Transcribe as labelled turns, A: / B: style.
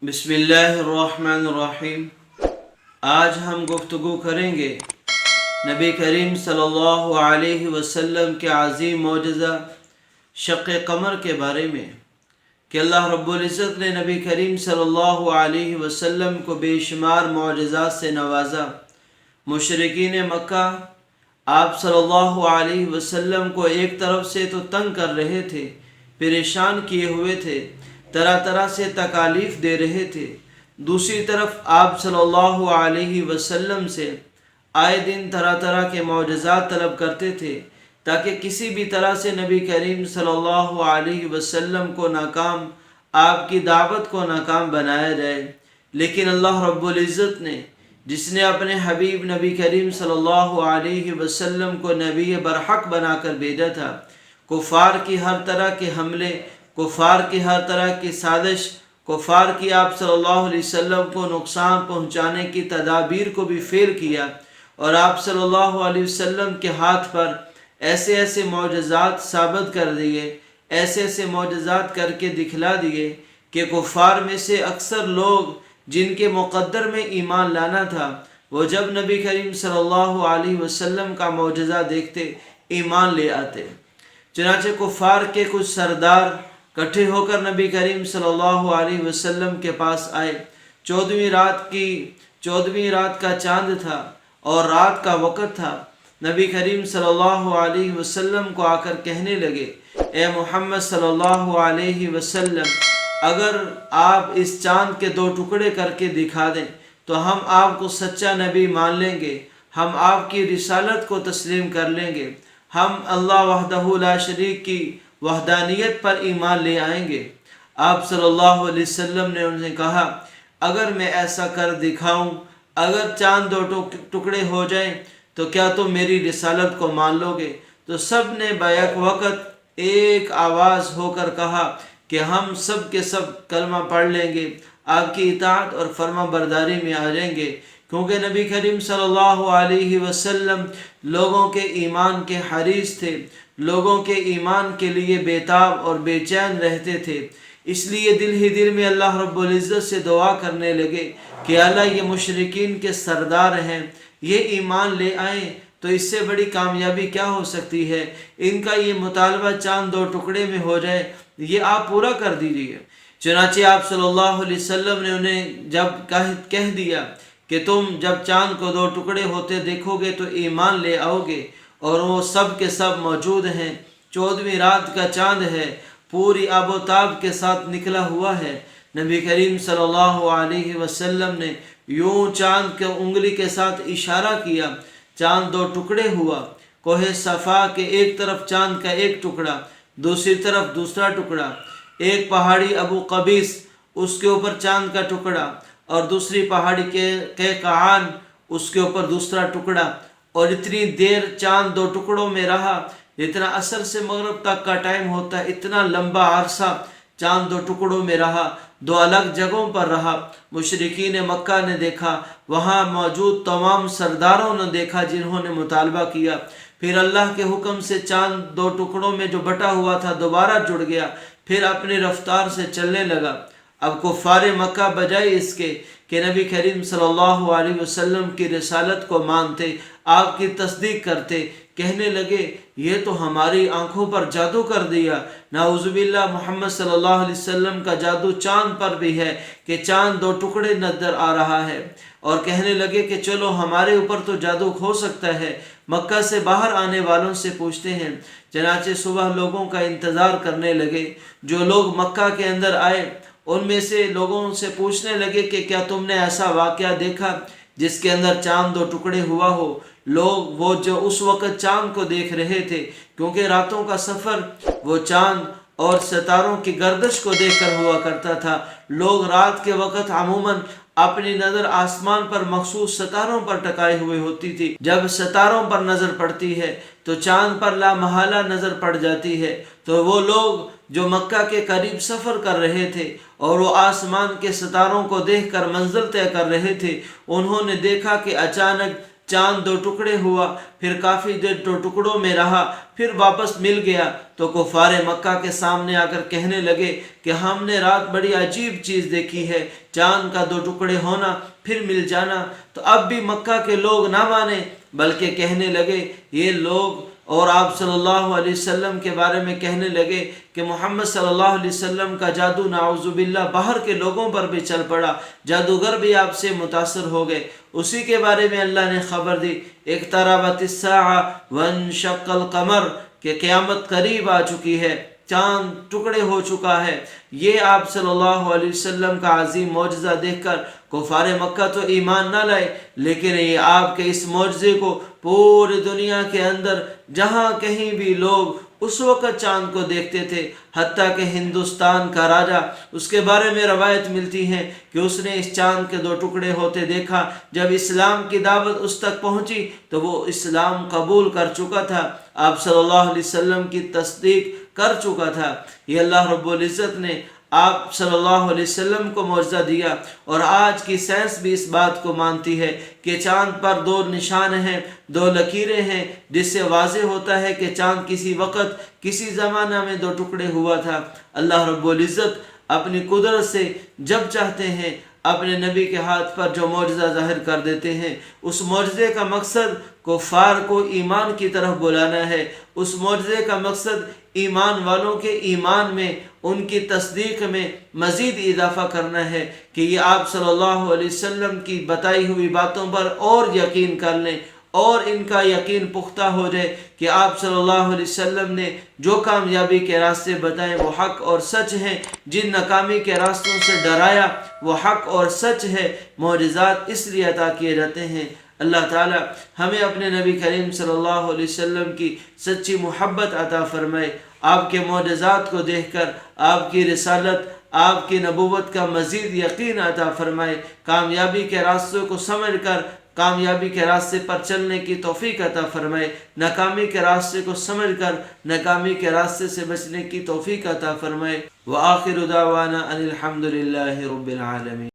A: بسم اللہ الرحمن الرحیم۔ آج ہم گفتگو کریں گے نبی کریم صلی اللہ علیہ وسلم کے عظیم معجزہ شق قمر کے بارے میں کہ اللہ رب العزت نے نبی کریم صلی اللہ علیہ وسلم کو بے شمار معجزات سے نوازا۔ مشرکین مکہ آپ صلی اللہ علیہ وسلم کو ایک طرف سے تو تنگ کر رہے تھے، پریشان کیے ہوئے تھے، طرح طرح سے تکالیف دے رہے تھے، دوسری طرف آپ صلی اللہ علیہ وسلم سے آئے دن طرح طرح کے معجزات طلب کرتے تھے تاکہ کسی بھی طرح سے نبی کریم صلی اللہ علیہ وسلم کو ناکام، آپ کی دعوت کو ناکام بنایا جائے۔ لیکن اللہ رب العزت نے، جس نے اپنے حبیب نبی کریم صلی اللہ علیہ وسلم کو نبی برحق بنا کر بھیجا تھا، کفار کی ہر طرح کے حملے، کفار کی ہر طرح کی سازش، کفار کی آپ صلی اللہ علیہ وسلم کو نقصان پہنچانے کی تدابیر کو بھی فیل کیا، اور آپ صلی اللہ علیہ وسلم کے ہاتھ پر ایسے ایسے معجزات ثابت کر دیے، ایسے ایسے معجزات کر کے دکھلا دیے کہ کفار میں سے اکثر لوگ جن کے مقدر میں ایمان لانا تھا، وہ جب نبی کریم صلی اللہ علیہ وسلم کا معجزہ دیکھتے ایمان لے آتے۔ چنانچہ کفار کے کچھ سردار کٹھے ہو کر نبی کریم صلی اللہ علیہ وسلم کے پاس آئے۔ 14ویں رات کا چاند تھا اور رات کا وقت تھا۔ نبی کریم صلی اللہ علیہ وسلم کو آ کر کہنے لگے، اے محمد صلی اللہ علیہ وسلم، اگر آپ اس چاند کے 2 ٹکڑے کر کے دکھا دیں تو ہم آپ کو سچا نبی مان لیں گے، ہم آپ کی رسالت کو تسلیم کر لیں گے، ہم اللہ وحدہ لا شریک کی وحدانیت پر ایمان لے آئیں گے۔ آپ صلی اللہ علیہ وسلم نے ان سے کہا، اگر میں ایسا کر دکھاؤں، اگر چاند 2 ٹکڑے ہو جائیں تو کیا تم میری رسالت کو مان لو گے؟ تو سب نے بیک وقت ایک آواز ہو کر کہا کہ ہم سب کے سب کلمہ پڑھ لیں گے، آپ کی اطاعت اور فرما برداری میں آ جائیں گے، کیونکہ نبی کریم صلی اللہ علیہ وسلم لوگوں کے ایمان کے حریص تھے، لوگوں کے ایمان کے لیے بیتاب اور بے چین رہتے تھے۔ اس لیے دل ہی دل میں اللہ رب العزت سے دعا کرنے لگے کہ اللہ، یہ مشرکین کے سردار ہیں، یہ ایمان لے آئیں تو اس سے بڑی کامیابی کیا ہو سکتی ہے؟ ان کا یہ مطالبہ چاند 2 ٹکڑے میں ہو جائے، یہ آپ پورا کر دیجیے۔ چنانچہ آپ صلی اللہ علیہ وسلم نے انہیں جب کہہ دیا کہ تم جب چاند کو 2 ٹکڑے ہوتے دیکھو گے تو ایمان لے آؤ گے، اور وہ سب کے سب موجود ہیں۔ 14ویں رات کا چاند ہے، پوری آب و تاب کے ساتھ نکلا ہوا ہے۔ نبی کریم صلی اللہ علیہ وسلم نے یوں چاند کے انگلی کے ساتھ اشارہ کیا، چاند 2 ٹکڑے ہوا۔ کوہ صفا کے ایک طرف چاند کا 1 ٹکڑا، دوسری طرف دوسرا ٹکڑا، ایک پہاڑی ابو قبیس، اس کے اوپر چاند کا ٹکڑا، اور دوسری پہاڑی کے قعان، اس کے اوپر دوسرا ٹکڑا، اور اتنی دیر چاند 2 ٹکڑوں میں رہا جتنا عصر سے مغرب تک کا ٹائم ہوتا ہے، اتنا لمبا عرصہ چاند 2 ٹکڑوں میں رہا، 2 الگ جگہوں پر رہا۔ مشرکین مکہ نے دیکھا، وہاں موجود تمام سرداروں نے دیکھا جنہوں نے مطالبہ کیا۔ پھر اللہ کے حکم سے چاند 2 ٹکڑوں میں جو بٹا ہوا تھا دوبارہ جڑ گیا، پھر اپنی رفتار سے چلنے لگا۔ اب کفار مکہ بجائے اس کے کہ نبی کریم صلی اللہ علیہ وسلم کی رسالت کو مانتے، آپ کی تصدیق کرتے، کہنے لگے، یہ تو ہماری آنکھوں پر جادو کر دیا۔ نعوذ باللہ، محمد صلی اللہ علیہ وسلم کا جادو چاند پر بھی ہے کہ چاند 2 ٹکڑے نظر آ رہا ہے، اور کہنے لگے کہ چلو ہمارے اوپر تو جادو ہو سکتا ہے، مکہ سے باہر آنے والوں سے پوچھتے ہیں۔ چنانچہ صبح لوگوں کا انتظار کرنے لگے۔ جو لوگ مکہ کے اندر آئے ان میں سے لوگوں سے پوچھنے لگے کہ کیا تم نے ایسا واقعہ دیکھا جس کے اندر چاند 2 ٹکڑے ہوا ہو؟ لوگ وہ جو اس وقت چاند کو دیکھ رہے تھے، کیونکہ راتوں کا سفر وہ چاند اور ستاروں کی گردش کو دیکھ کر ہوا کرتا تھا۔ لوگ رات کے وقت عموماً اپنی نظر آسمان پر مخصوص ستاروں پر ٹکائے ہوئے ہوتی تھی۔ جب ستاروں پر نظر پڑتی ہے تو چاند پر لا محالہ نظر پڑ جاتی ہے۔ تو وہ لوگ جو مکہ کے قریب سفر کر رہے تھے اور وہ آسمان کے ستاروں کو دیکھ کر منزل طے کر رہے تھے، انہوں نے دیکھا کہ اچانک چاند دو ٹکڑے ہوا، پھر کافی دیر دو ٹکڑوں میں رہا، پھر واپس مل گیا، تو کفار مکہ کے سامنے آ کر کہنے لگے کہ ہم نے رات بڑی عجیب چیز دیکھی ہے، چاند کا دو ٹکڑے ہونا پھر مل جانا۔ تو اب بھی مکہ کے لوگ نہ مانے، بلکہ کہنے لگے یہ لوگ، اور آپ صلی اللہ علیہ وسلم کے بارے میں کہنے لگے کہ محمد صلی اللہ علیہ وسلم کا جادو نعوذ باللہ باہر کے لوگوں پر بھی چل پڑا، جادوگر بھی آپ سے متاثر ہو گئے۔ اسی کے بارے میں اللہ نے خبر دی، اقتربت الساعہ وانشق القمر، کہ قیامت قریب آ چکی ہے، چاند ٹکڑے ہو چکا ہے۔ یہ آپ صلی اللہ علیہ وسلم کا عظیم معجزہ دیکھ کر کفار مکہ تو ایمان نہ لائے، لیکن یہ آپ کے اس معجزے کو پوری دنیا کے اندر جہاں کہیں بھی لوگ اس وقت چاند کو دیکھتے تھے، حتیٰ کہ ہندوستان کا راجہ، اس کے بارے میں روایت ملتی ہے کہ اس نے اس چاند کے دو ٹکڑے ہوتے دیکھا۔ جب اسلام کی دعوت اس تک پہنچی تو وہ اسلام قبول کر چکا تھا، آپ صلی اللہ علیہ وسلم کی تصدیق کر چکا تھا۔ یہ اللہ رب العزت نے آپ صلی اللہ علیہ وسلم کو معجزہ دیا، اور آج کی سائنس بھی اس بات کو مانتی ہے کہ چاند پر دو نشان ہیں، دو لکیریں ہیں، جس سے واضح ہوتا ہے کہ چاند کسی وقت کسی زمانہ میں دو ٹکڑے ہوا تھا۔ اللہ رب العزت اپنی قدرت سے جب چاہتے ہیں اپنے نبی کے ہاتھ پر جو معجزہ ظاہر کر دیتے ہیں۔ اس معجزے کا مقصد کفار کو ایمان کی طرف بلانا ہے، اس معجزے کا مقصد ایمان والوں کے ایمان میں، ان کی تصدیق میں مزید اضافہ کرنا ہے کہ یہ آپ صلی اللہ علیہ وسلم کی بتائی ہوئی باتوں پر اور یقین کر لیں، اور ان کا یقین پختہ ہو جائے کہ آپ صلی اللہ علیہ وسلم نے جو کامیابی کے راستے بتائے وہ حق اور سچ ہیں، جن ناکامی کے راستوں سے ڈرایا وہ حق اور سچ ہے۔ معجزات اس لیے عطا کیے جاتے ہیں۔ اللہ تعالی ہمیں اپنے نبی کریم صلی اللہ علیہ وسلم کی سچی محبت عطا فرمائے، آپ کے معجزات کو دیکھ کر آپ کی رسالت، آپ کی نبوت کا مزید یقین عطا فرمائے، کامیابی کے راستوں کو سمجھ کر کامیابی کے راستے پر چلنے کی توفیق عطا فرمائے، ناکامی کے راستے کو سمجھ کر ناکامی کے راستے سے بچنے کی توفیق عطا فرمائے۔ وآخر دعوانا ان الحمد للہ رب العالمین۔